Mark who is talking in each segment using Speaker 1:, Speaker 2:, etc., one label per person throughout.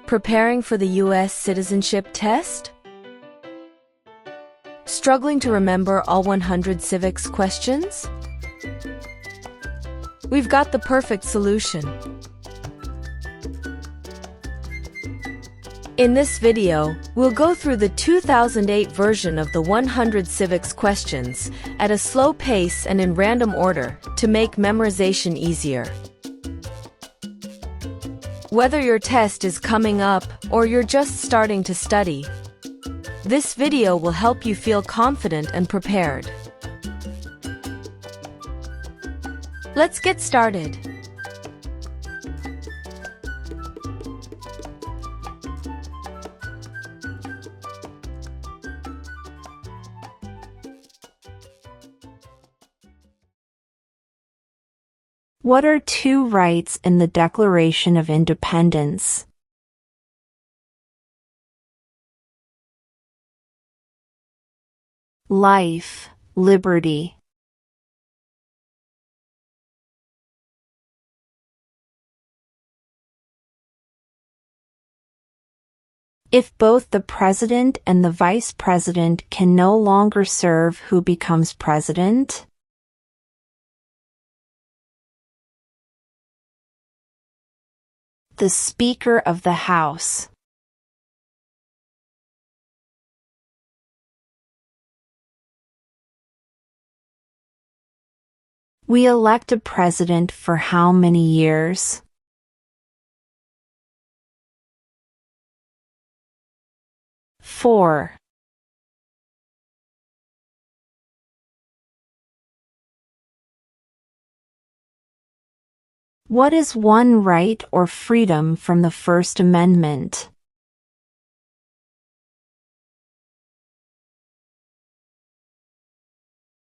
Speaker 1: Preparing for the U.S. Citizenship Test? Struggling to remember all 100 civics questions? We've got the perfect solution. In this video, we'll go through the 2008 version of the 100 civics questions at a slow pace and in random order to make memorization easier. Whether your test is coming up or you're just starting to study, this video will help you feel confident and prepared. Let's get started.
Speaker 2: What are two rights in the Declaration of Independence? Life, liberty. If both the president and the vice president can no longer serve, who becomes president? The Speaker of the House. We elect a president for how many years? 4. What is one right or freedom from the First Amendment?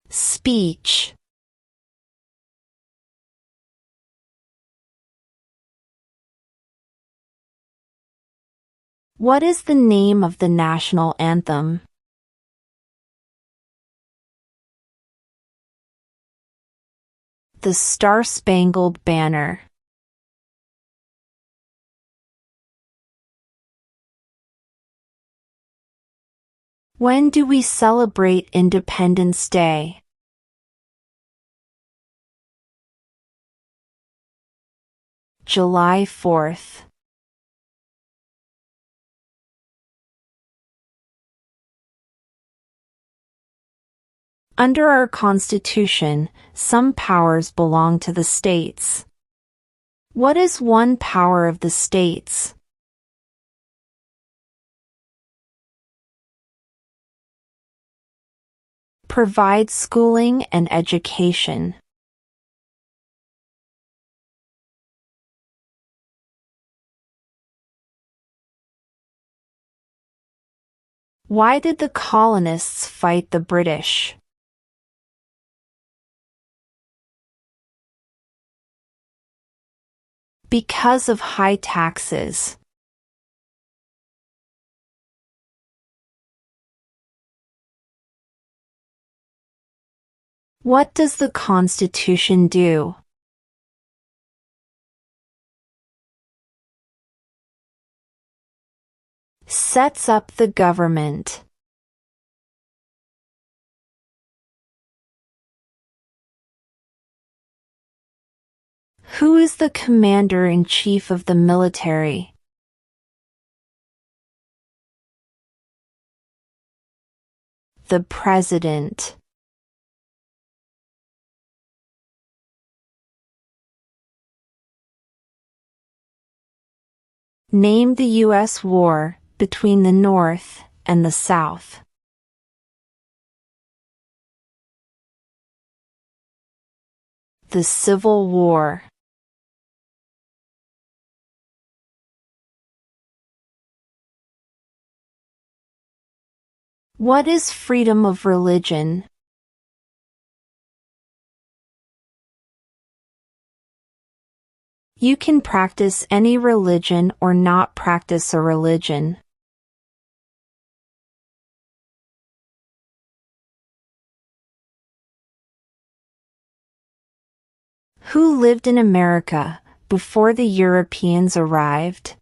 Speaker 2: Speech. What is the name of the national anthem? The Star-Spangled Banner. When do we celebrate Independence Day? July 4th. Under our Constitution, some powers belong to the states. What is one power of the states? Provide schooling and education. Why did the colonists fight the British? Because of high taxes. What does the Constitution do? Sets up the government. Who is the commander-in-chief of the military? The president. Name the U.S. war between the North and the South. The Civil War. What is freedom of religion? You can practice any religion or not practice a religion. Who lived in America before the Europeans arrived?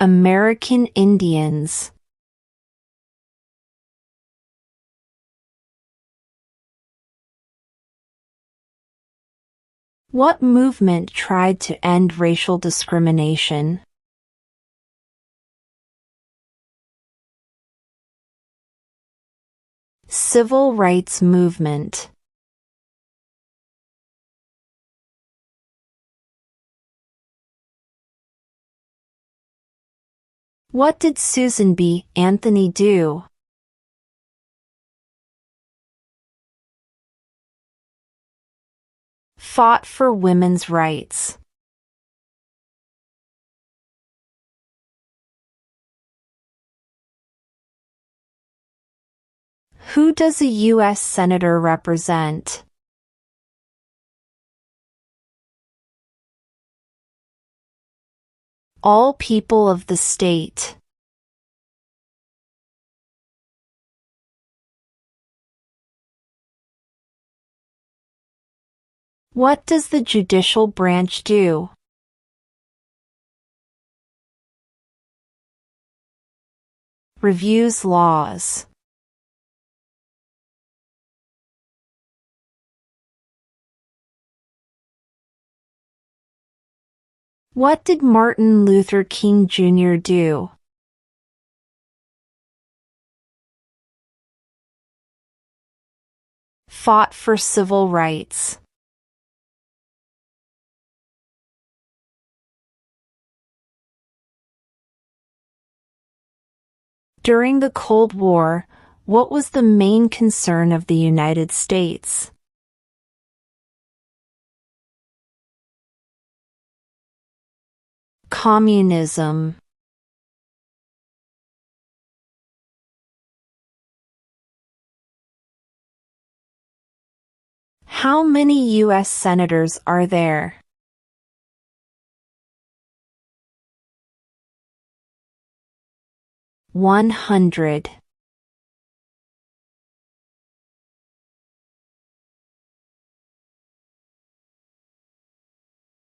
Speaker 2: American Indians. What movement tried to end racial discrimination? Civil rights movement. What did Susan B. Anthony do? Fought for women's rights. Who does a U.S. Senator represent? All people of the state. What does the judicial branch do? Reviews laws. What did Martin Luther King Jr. do? Fought for civil rights. During the Cold War, what was the main concern of the United States? Communism. How many U.S. senators are there? 100.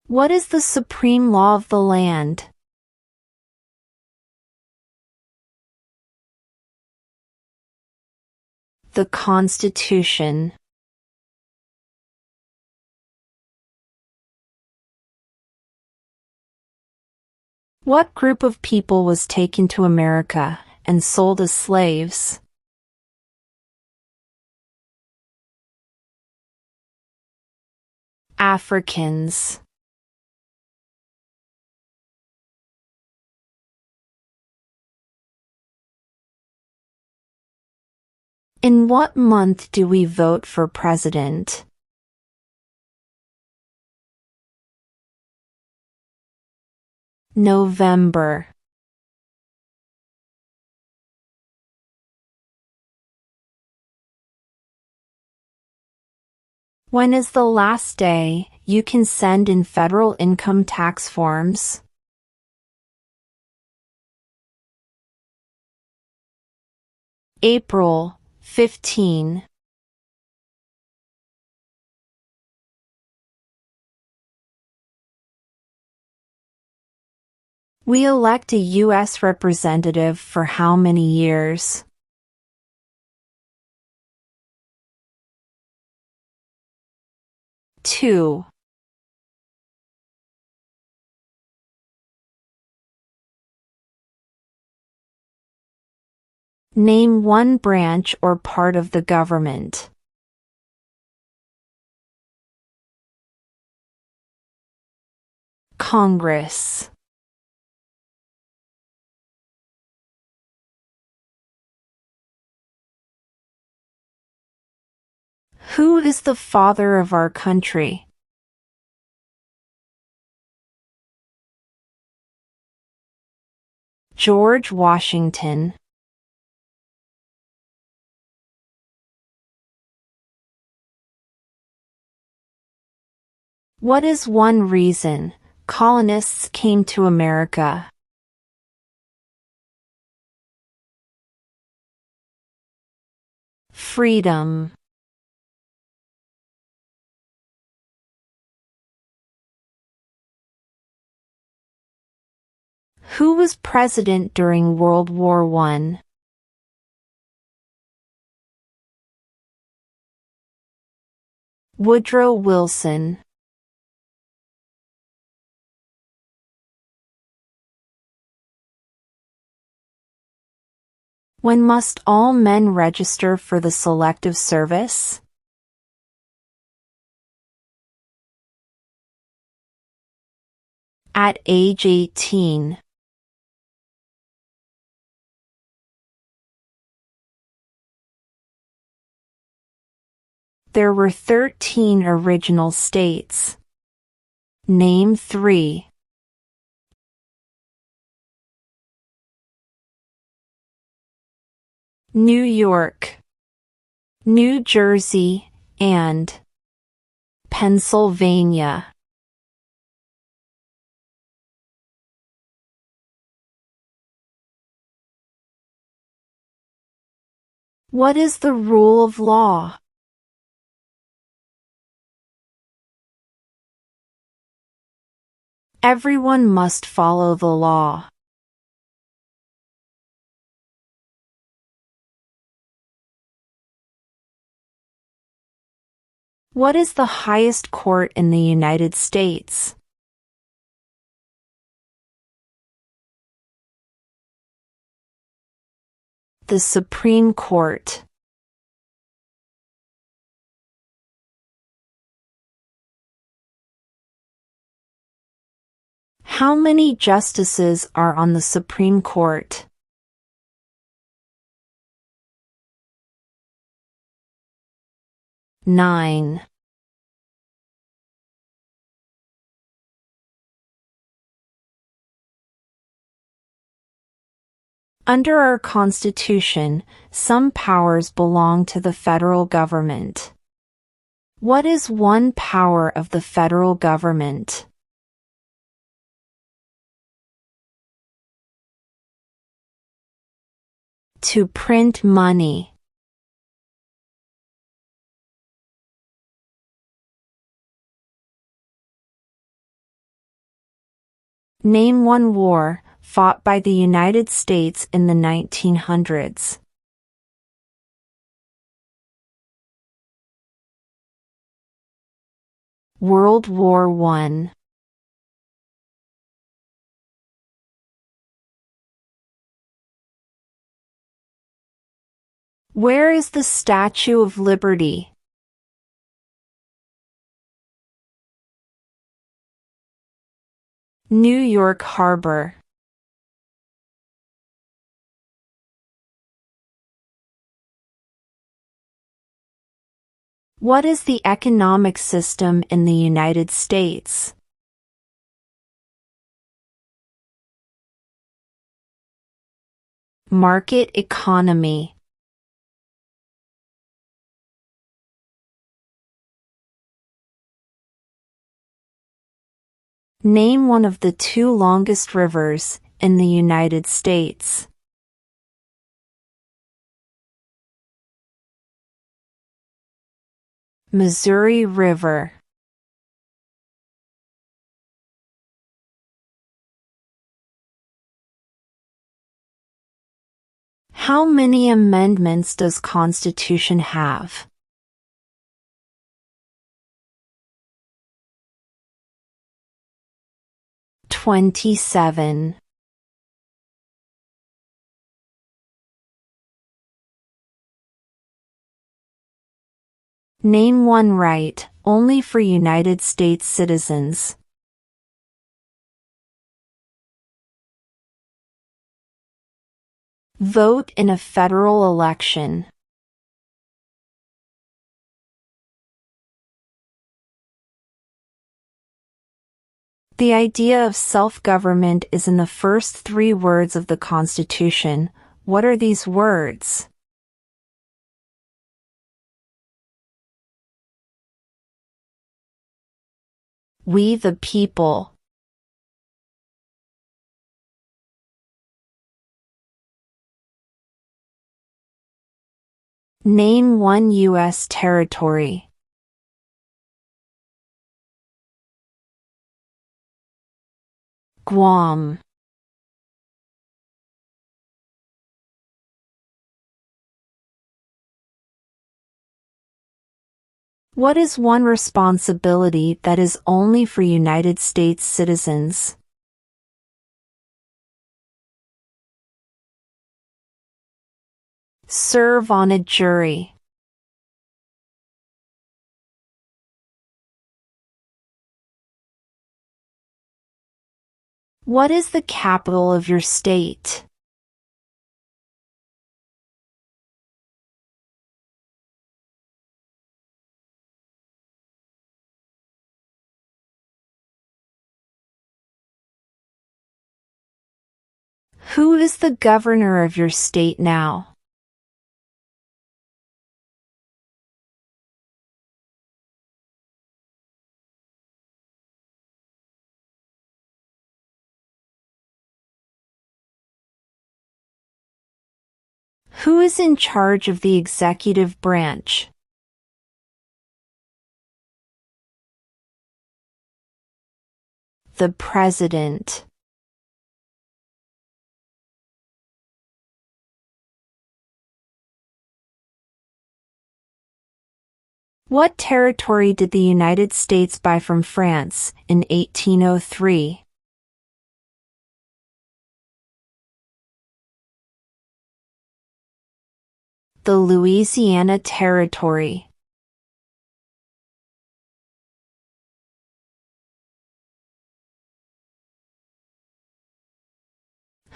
Speaker 2: What is the supreme law of the land? The Constitution. What group of people was taken to America and sold as slaves? Africans. In what month do we vote for president? November. When is the last day you can send in federal income tax forms? April 15. We elect a U.S. representative for how many years? 2. Name one branch or part of the government. Congress. Who is the father of our country? George Washington. What is one reason colonists came to America? Freedom. Who was president during World War I? Woodrow Wilson. When must all men register for the Selective Service? At age 18. There were 13 original states. Name 3. New York, New Jersey, and Pennsylvania. What is the rule of law? Everyone must follow the law. What is the highest court in the United States? The Supreme Court. How many justices are on the Supreme Court? 9. Under our Constitution, some powers belong to the federal government. What is one power of the federal government? To print money. Name one war fought by the United States in the 1900s. World War I. Where is the Statue of Liberty? New York Harbor. What is the economic system in the United States? Market economy. Name one of the 2 longest rivers in the United States. Missouri River. How many amendments does Constitution have? 27. Name one right only for United States citizens. Vote in a federal election. The idea of self-government is in the first 3 words of the Constitution. What are these words? We the people. Name one U.S. territory. Guam. What is one responsibility that is only for United States citizens? Serve on a jury. What is the capital of your state? Who is the governor of your state now? Who is in charge of the executive branch? The President. What territory did the United States buy from France in 1803? The Louisiana Territory.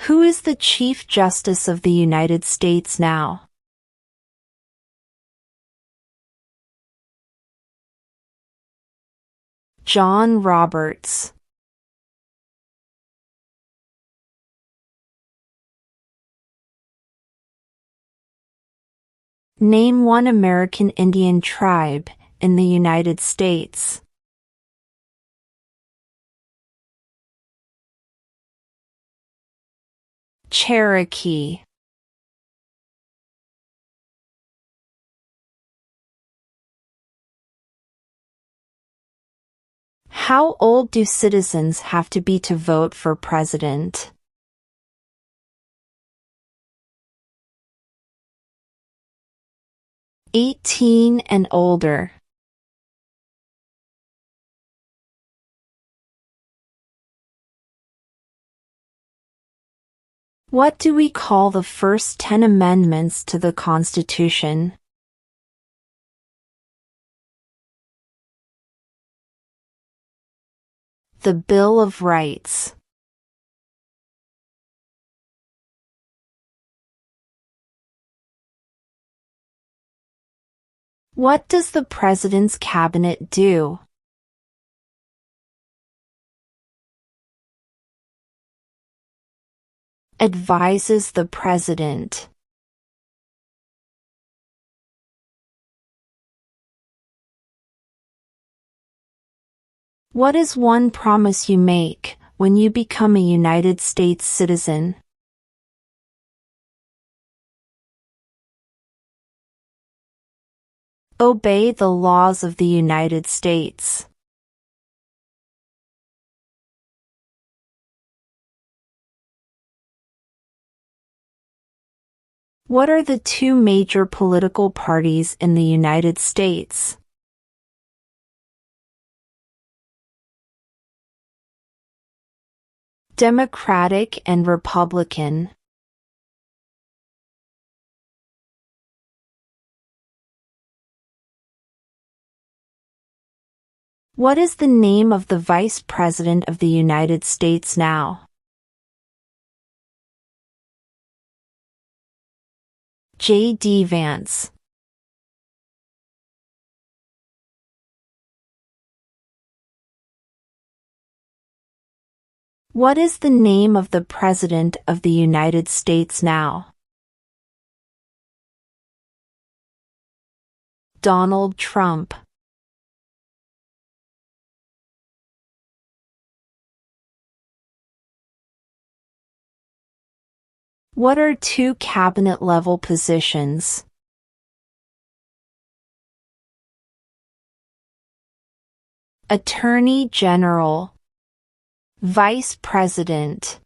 Speaker 2: Who is the Chief Justice of the United States now? John Roberts. Name one American Indian tribe in the United States. Cherokee. How old do citizens have to be to vote for president? 18 and older. What do we call the first 10 amendments to the Constitution? The Bill of Rights. What does the President's Cabinet do? Advises the President. What is one promise you make when you become a United States citizen? Obey the laws of the United States. What are the two major political parties in the United States? Democratic and Republican. What is the name of the Vice President of the United States now? J.D. Vance. What is the name of the President of the United States now? Donald Trump. What are two cabinet-level positions? Attorney General. Vice President.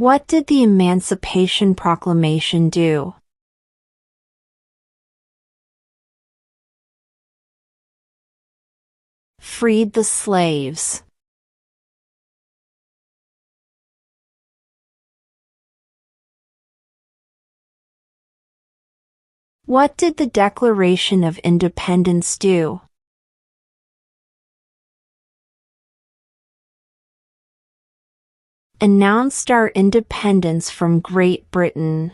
Speaker 2: What did the Emancipation Proclamation do? Freed the slaves. What did the Declaration of Independence do? Announced our independence from Great Britain.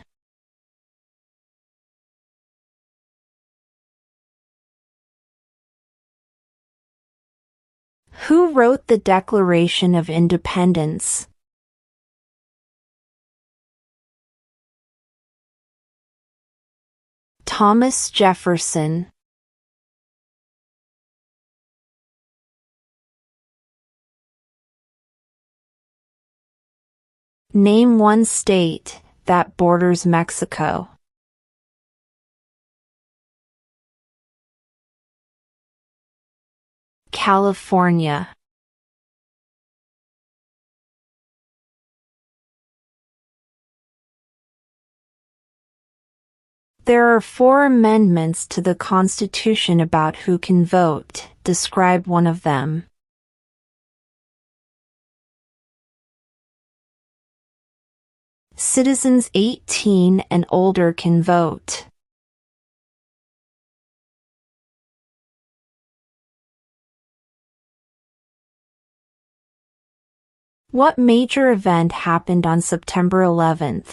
Speaker 2: Who wrote the Declaration of Independence? Thomas Jefferson. Name one state that borders Mexico. California. There are 4 amendments to the Constitution about who can vote. Describe one of them. Citizens 18 and older can vote. What major event happened on September 11,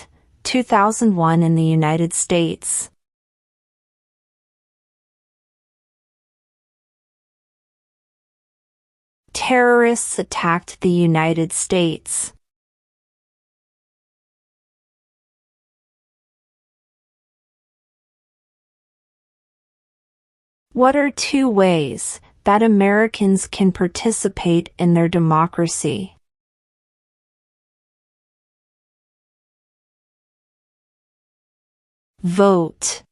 Speaker 2: 2001 in the United States? Terrorists attacked the United States. What are 2 ways that Americans can participate in their democracy? Vote.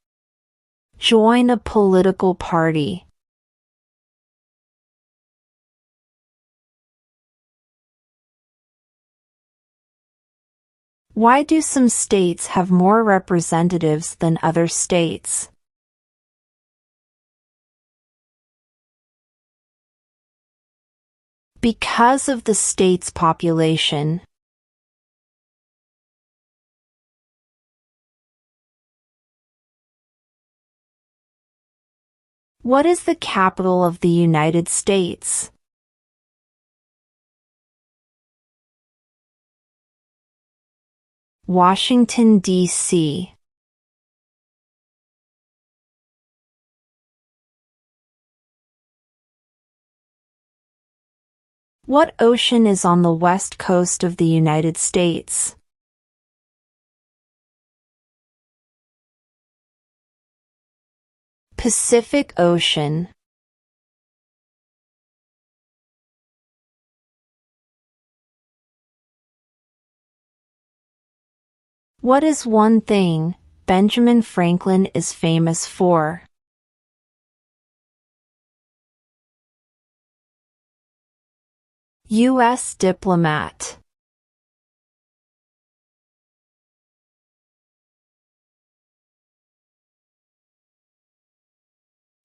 Speaker 2: Join a political party. Why do some states have more representatives than other states? Because of the state's population. What is the capital of the United States? Washington, D.C. What ocean is on the west coast of the United States? Pacific Ocean. What is one thing Benjamin Franklin is famous for? U.S. diplomat.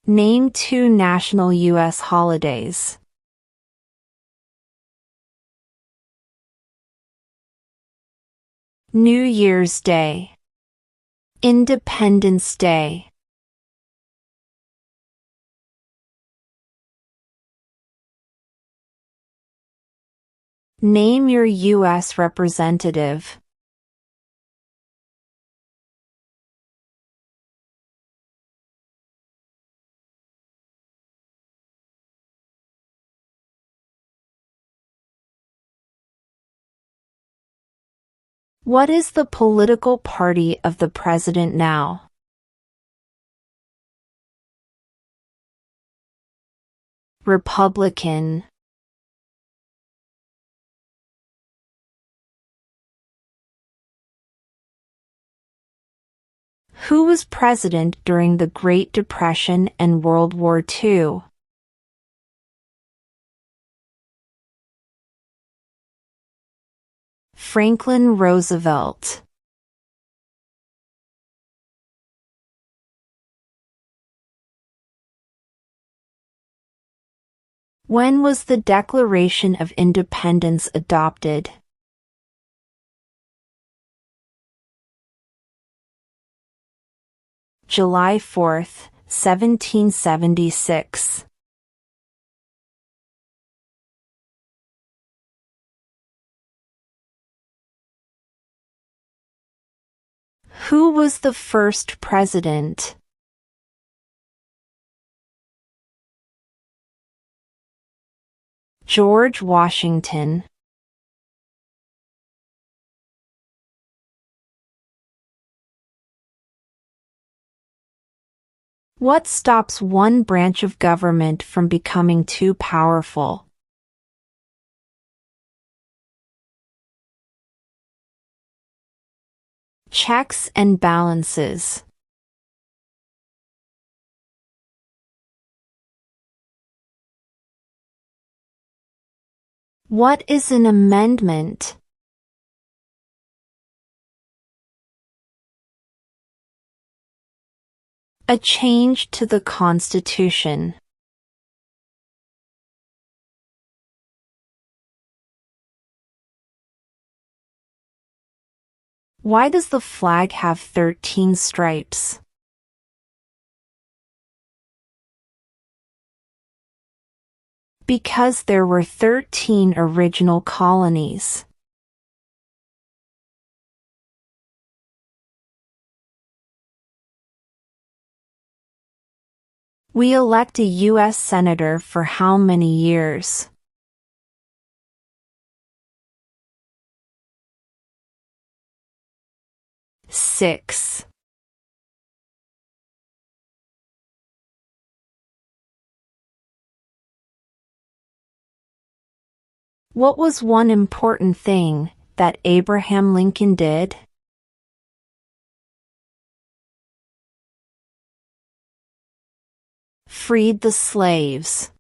Speaker 2: Name 2 national U.S. holidays. New Year's Day. Independence Day. Name your U.S. representative. What is the political party of the president now? Republican. Who was president during the Great Depression and World War II? Franklin Roosevelt. When was the Declaration of Independence adopted? July 4, 1776. Who was the first president? George Washington. What stops one branch of government from becoming too powerful? Checks and balances. What is an amendment? A change to the Constitution. Why does the flag have 13 stripes? Because there were 13 original colonies. We elect a U.S. Senator for how many years? Six. What was one important thing that Abraham Lincoln did? Freed the slaves.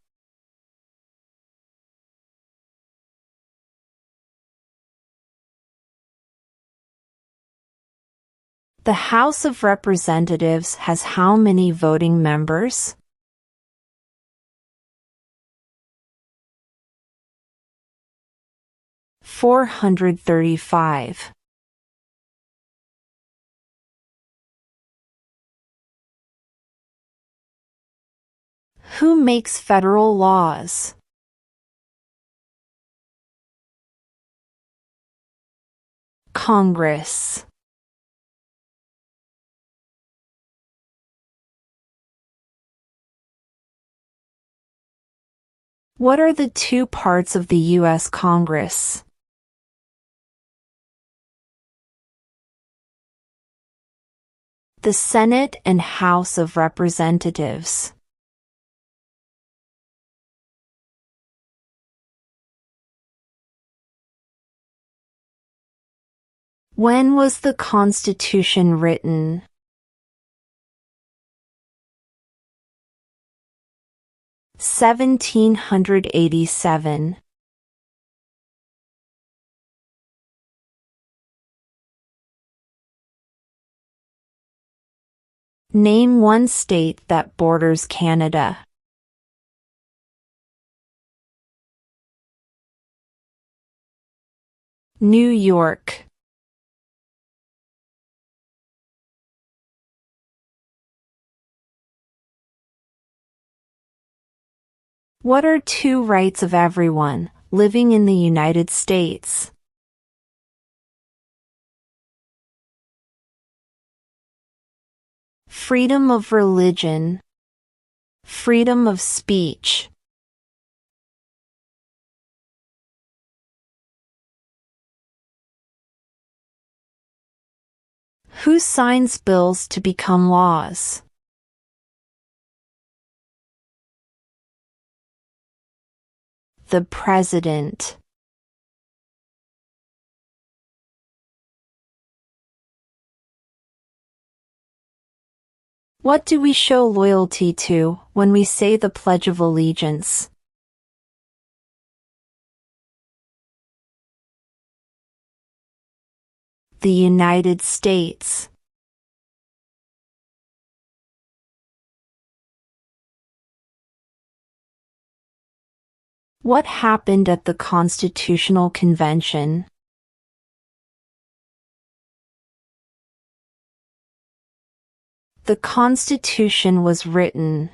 Speaker 2: The House of Representatives has how many voting members? $435. Who makes federal laws? Congress. What are the two parts of the U.S. Congress? The Senate and House of Representatives. When was the Constitution written? (1787). Name one state that borders Canada. New York. What are two rights of everyone living in the United States? Freedom of religion. Freedom of speech. Who signs bills to become laws? The President. What do we show loyalty to when we say the Pledge of Allegiance? The United States. What happened at the Constitutional Convention? The Constitution was written.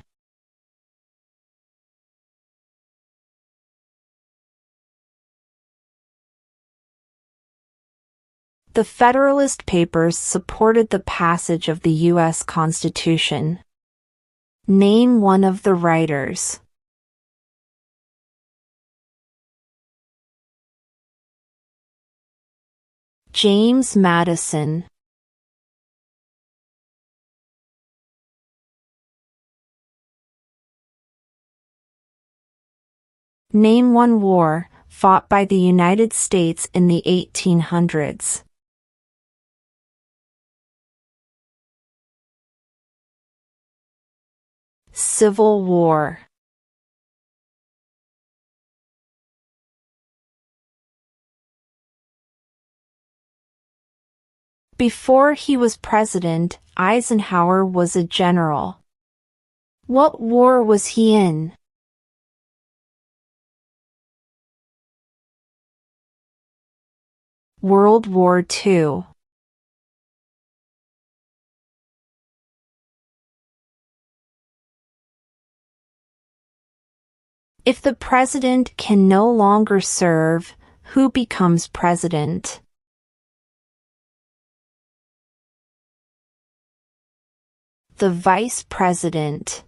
Speaker 2: The Federalist Papers supported the passage of the U.S. Constitution. Name one of the writers. James Madison. Name one war fought by the United States in the 1800s. Civil War. Before he was president, Eisenhower was a general. What war was he in? World War II. If the president can no longer serve, who becomes president? The vice president.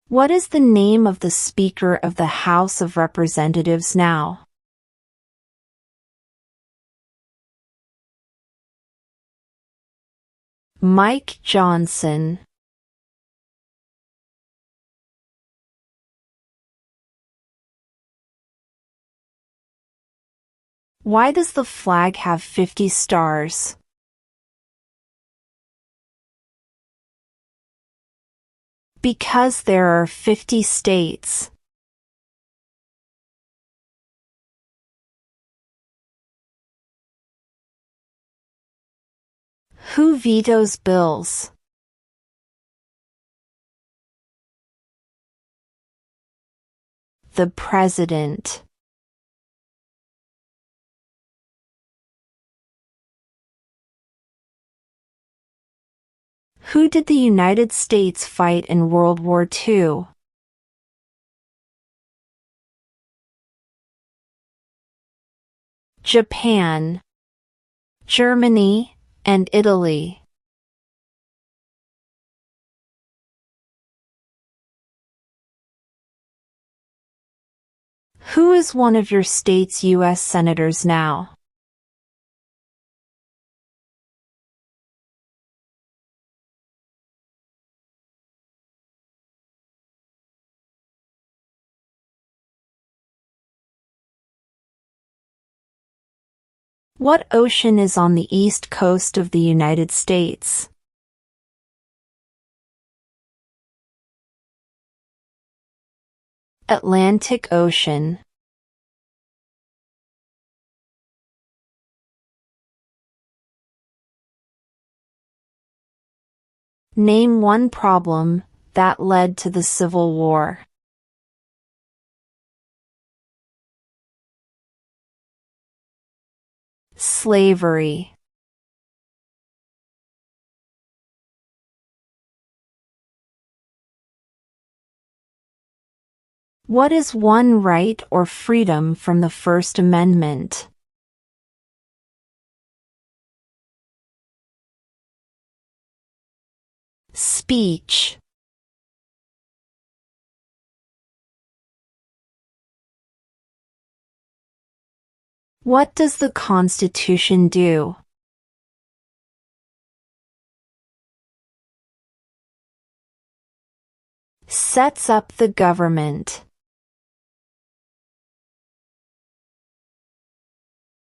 Speaker 2: What is the name of the Speaker of the House of Representatives now? Mike Johnson. Why does the flag have 50 stars? Because there are 50 states. Who vetoes bills? The President. Who did the United States fight in World War II? Japan, Germany, and Italy. Who is one of your state's U.S. senators now? What ocean is on the east coast of the United States? Atlantic Ocean. Name one problem that led to the Civil War. Slavery. What is one right or freedom from the First Amendment? Speech. What does the Constitution do? Sets up the government.